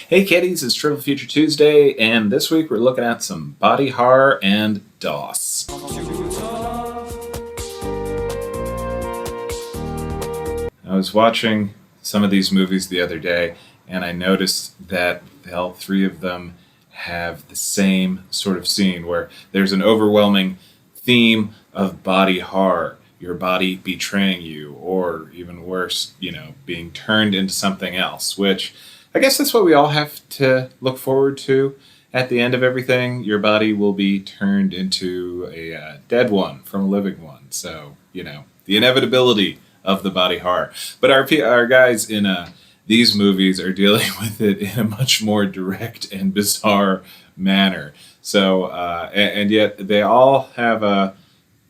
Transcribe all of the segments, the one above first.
Hey kiddies, it's Triple Future Tuesday, and this week we're looking at some body horror and DOS. I was watching some of these movies the other day, and I noticed that all three of them have the same sort of scene where there's an overwhelming theme of body horror. Your body betraying you, or even worse, being turned into something else, which I guess that's what we all have to look forward to. At the end of everything, your body will be turned into a dead one from a living one. So, the inevitability of the body horror. But our guys in these movies are dealing with it in a much more direct and bizarre manner. So, and yet they all have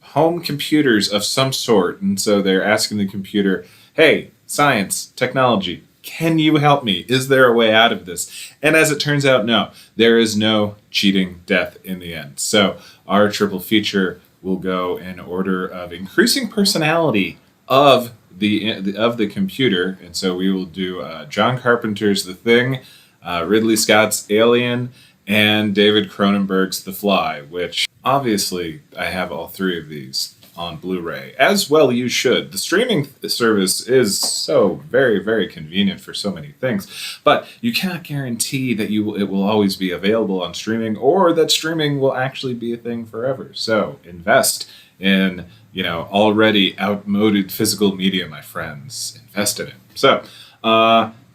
home computers of some sort, and so they're asking the computer, hey, science, technology, can you help me? Is there a way out of this? And as it turns out, no, there is no cheating death in the end. So our triple feature will go in order of increasing personality of the computer, and so we will do John Carpenter's The Thing, Ridley Scott's Alien, and David Cronenberg's The Fly, which obviously I have all three of these on Blu-ray, as well you should. The streaming service is so very, very convenient for so many things, but you cannot guarantee that it will always be available on streaming, or that streaming will actually be a thing forever. So invest in, already outmoded physical media, my friends. Invest in it. So,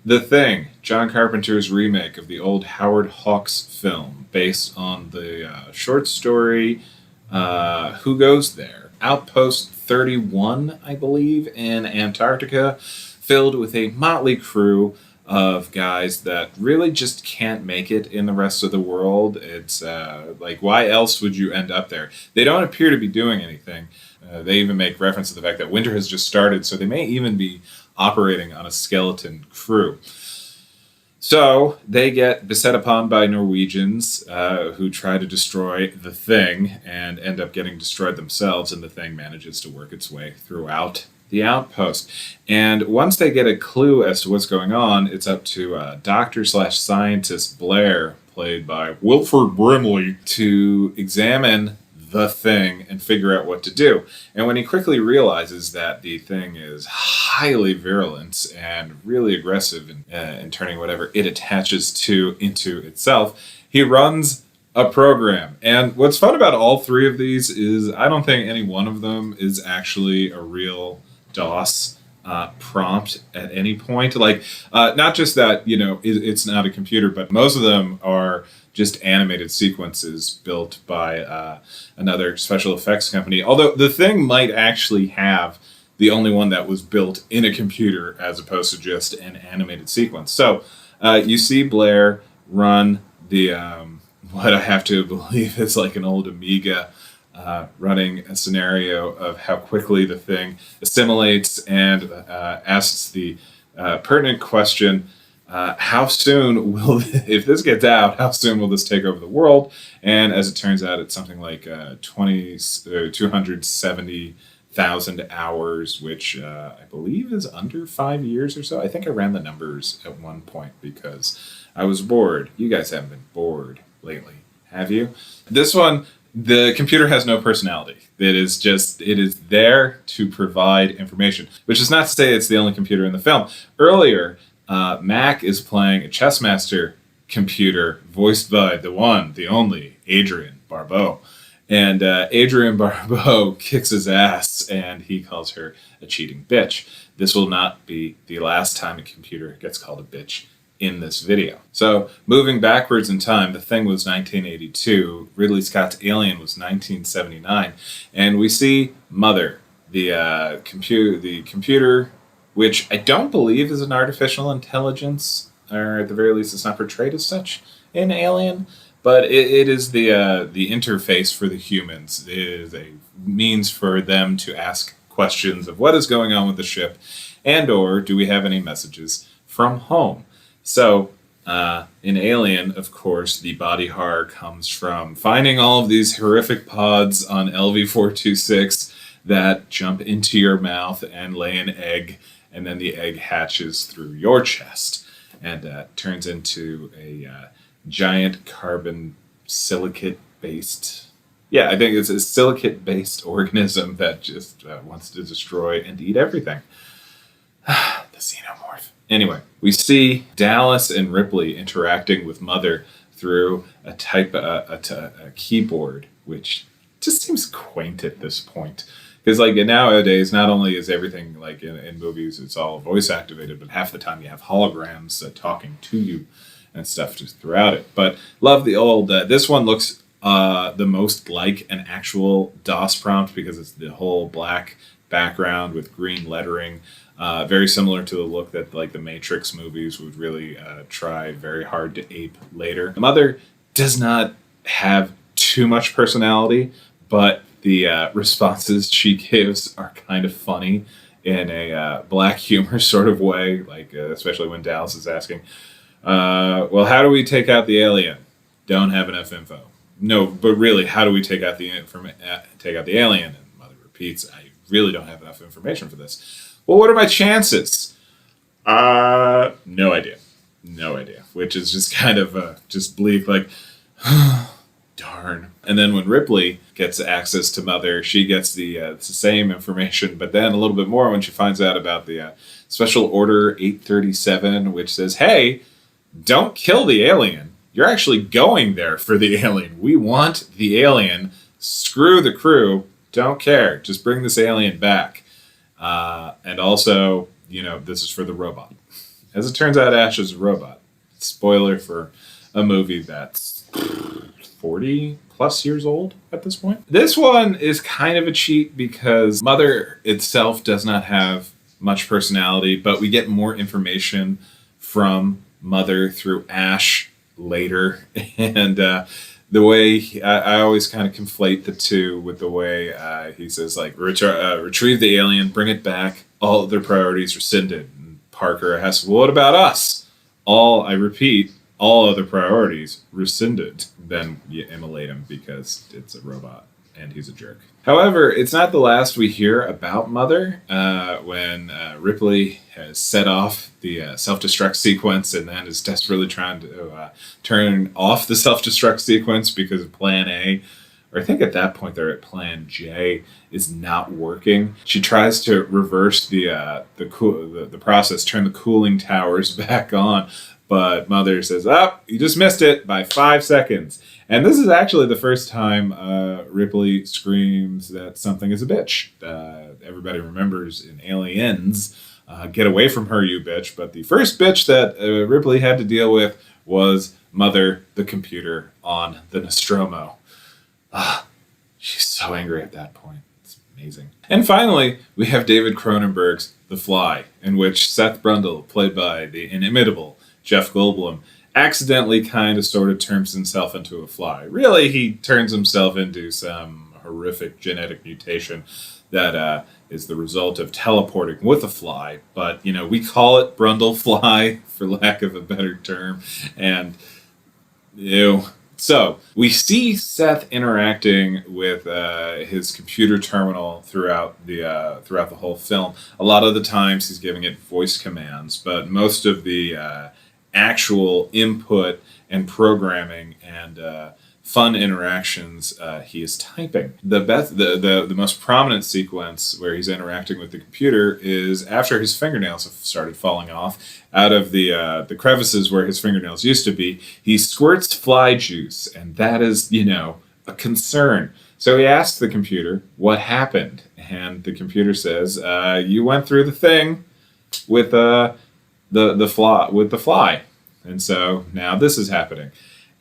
The Thing, John Carpenter's remake of the old Howard Hawks film, based on the short story Who Goes There? Outpost 31, I believe, in Antarctica, filled with a motley crew of guys that really just can't make it in the rest of the world. It's why else would you end up there? They don't appear to be doing anything. They even make reference to the fact that winter has just started, so they may even be operating on a skeleton crew. So they get beset upon by Norwegians who try to destroy the Thing and end up getting destroyed themselves, and the Thing manages to work its way throughout the outpost. And once they get a clue as to what's going on, it's up to doctor/scientist Blair, played by Wilford Brimley, to examine the Thing and figure out what to do. And when he quickly realizes that the Thing is highly virulent and really aggressive in turning whatever it attaches to into itself, he runs a program. And what's fun about all three of these is I don't think any one of them is actually a real DOS prompt at any point. Not just that, it's not a computer, but most of them are just animated sequences built by another special effects company. Although the Thing might actually have the only one that was built in a computer as opposed to just an animated sequence. So you see Blair run the, what I have to believe is like an old Amiga, running a scenario of how quickly the Thing assimilates and asks the pertinent question, how soon will, if this gets out, how soon will this take over the world? And as it turns out, it's something like 270,000 hours, which I believe is under 5 years or so. I think I ran the numbers at one point because I was bored. You guys haven't been bored lately, have you? This one, the computer has no personality. It is there to provide information, which is not to say it's the only computer in the film. Earlier, Mac is playing a chessmaster computer voiced by the one, the only, Adrienne Barbeau. And Adrienne Barbeau kicks his ass, and he calls her a cheating bitch. This will not be the last time a computer gets called a bitch in this video. So, moving backwards in time, The Thing was 1982, Ridley Scott's Alien was 1979, and we see Mother, the computer, which I don't believe is an artificial intelligence, or at the very least it's not portrayed as such in Alien, but it is the interface for the humans. It is a means for them to ask questions of what is going on with the ship, and or do we have any messages from home. So in Alien, of course, the body horror comes from finding all of these horrific pods on LV-426 that jump into your mouth and lay an egg, and then the egg hatches through your chest. and turns into a giant carbon silicate-based. Yeah, I think it's a silicate-based organism that just wants to destroy and eat everything. The xenomorph. Anyway, we see Dallas and Ripley interacting with Mother through a keyboard, which just seems quaint at this point. Because like nowadays, not only is everything like in movies, it's all voice activated, but half the time you have holograms talking to you and stuff just throughout it. But love the old. This one looks the most like an actual DOS prompt because it's the whole black background with green lettering. Very similar to the look that like the Matrix movies would really try very hard to ape later. The Mother does not have too much personality, but the responses she gives are kind of funny in a black humor sort of way, like especially when Dallas is asking, well, how do we take out the alien? Don't have enough info. No, but really, how do we take out the alien? And Mother repeats, I really don't have enough information for this. Well, what are my chances? No idea. No idea. Which is just kind of just bleak, like, darn. And then when Ripley gets access to Mother, she gets the same information, but then a little bit more when she finds out about the Special Order 837, which says, hey, don't kill the alien. You're actually going there for the alien. We want the alien. Screw the crew. Don't care. Just bring this alien back. And also, this is for the robot. As it turns out, Ash is a robot. Spoiler for a movie that's 40 plus years old at this point. This one is kind of a cheat because Mother itself does not have much personality, but we get more information from Mother through Ash later. And the way I always kind of conflate the two with the way he says, like, retrieve the alien, bring it back, all other priorities rescinded. And Parker asks, well, what about us? I repeat, all other priorities rescinded. Then you immolate him because it's a robot and he's a jerk. However, it's not the last we hear about Mother when Ripley has set off the self-destruct sequence and then is desperately trying to turn off the self-destruct sequence because of Plan A, or I think at that point they're at Plan J, is not working. She tries to reverse the process, turn the cooling towers back on, but Mother says, you just missed it by 5 seconds. And this is actually the first time Ripley screams that something is a bitch. Everybody remembers in Aliens, get away from her, you bitch. But the first bitch that Ripley had to deal with was Mother, the computer, on the Nostromo. She's so angry at that point. It's amazing. And finally, we have David Cronenberg's The Fly, in which Seth Brundle, played by the inimitable Jeff Goldblum, accidentally kind of sort of turns himself into a fly. Really, he turns himself into some horrific genetic mutation that is the result of teleporting with a fly. But, we call it Brundle Fly, for lack of a better term. And, so we see Seth interacting with his computer terminal throughout the whole film. A lot of the times he's giving it voice commands, but most of the actual input and programming and fun interactions he is typing. The most prominent sequence where he's interacting with the computer is after his fingernails have started falling off out of the crevices where his fingernails used to be. He squirts fly juice, and that is a concern. So he asks the computer what happened, and the computer says, "You went through the thing with the fly," and so now this is happening.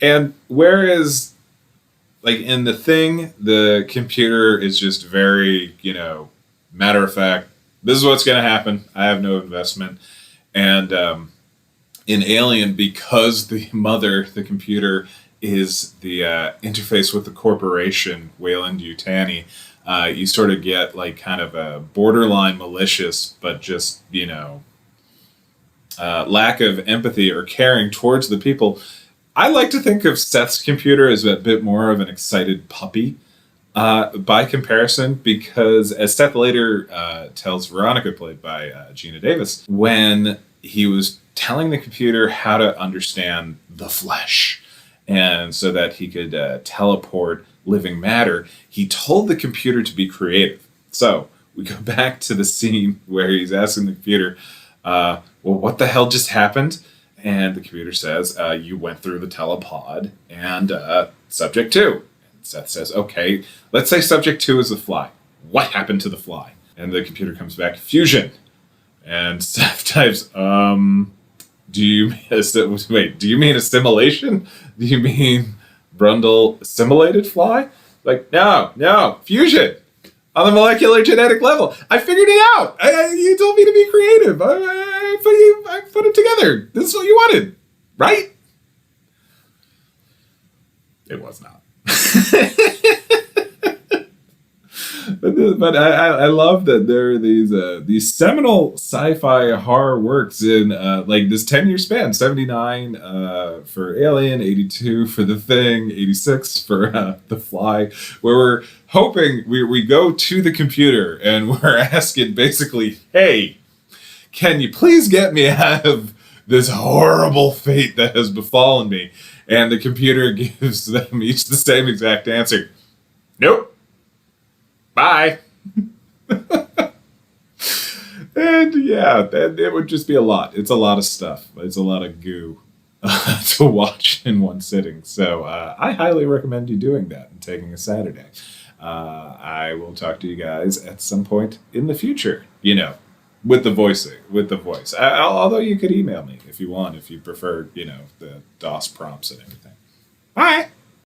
And whereas, like in the thing, the computer is just very, matter of fact, this is what's going to happen. I have no investment. And in Alien, because the computer, is the interface with the corporation, Wayland Yutani, you sort of get like kind of a borderline malicious, but just, lack of empathy or caring towards the people. I like to think of Seth's computer as a bit more of an excited puppy by comparison, because as Seth later tells Veronica, played by Gina Davis, when he was telling the computer how to understand the flesh. And so that he could teleport living matter, he told the computer to be creative. So we go back to the scene where he's asking the computer, well, what the hell just happened? And the computer says, you went through the telepod and subject 2. And Seth says, okay, let's say subject 2 is the fly. What happened to the fly? And the computer comes back, fusion. And Seth types, do you mean assimilation? Do you mean Brundle assimilated fly? Like, no, fusion on the molecular genetic level. I figured it out. You told me to be creative. I put it together. This is what you wanted, right? It was not. But I love that there are these seminal sci-fi horror works in like this 10-year span. 79 for Alien, 82 for The Thing, 86 for The Fly, where we're hoping we go to the computer and we're asking basically, hey, can you please get me out of this horrible fate that has befallen me? And the computer gives them each the same exact answer. Nope. Bye. And yeah, it would just be a lot. It's a lot of stuff. It's a lot of goo to watch in one sitting. So I highly recommend you doing that and taking a Saturday. I will talk to you guys at some point in the future, with the voice. Although you could email me if you want, if you prefer, the DOS prompts and everything. Bye.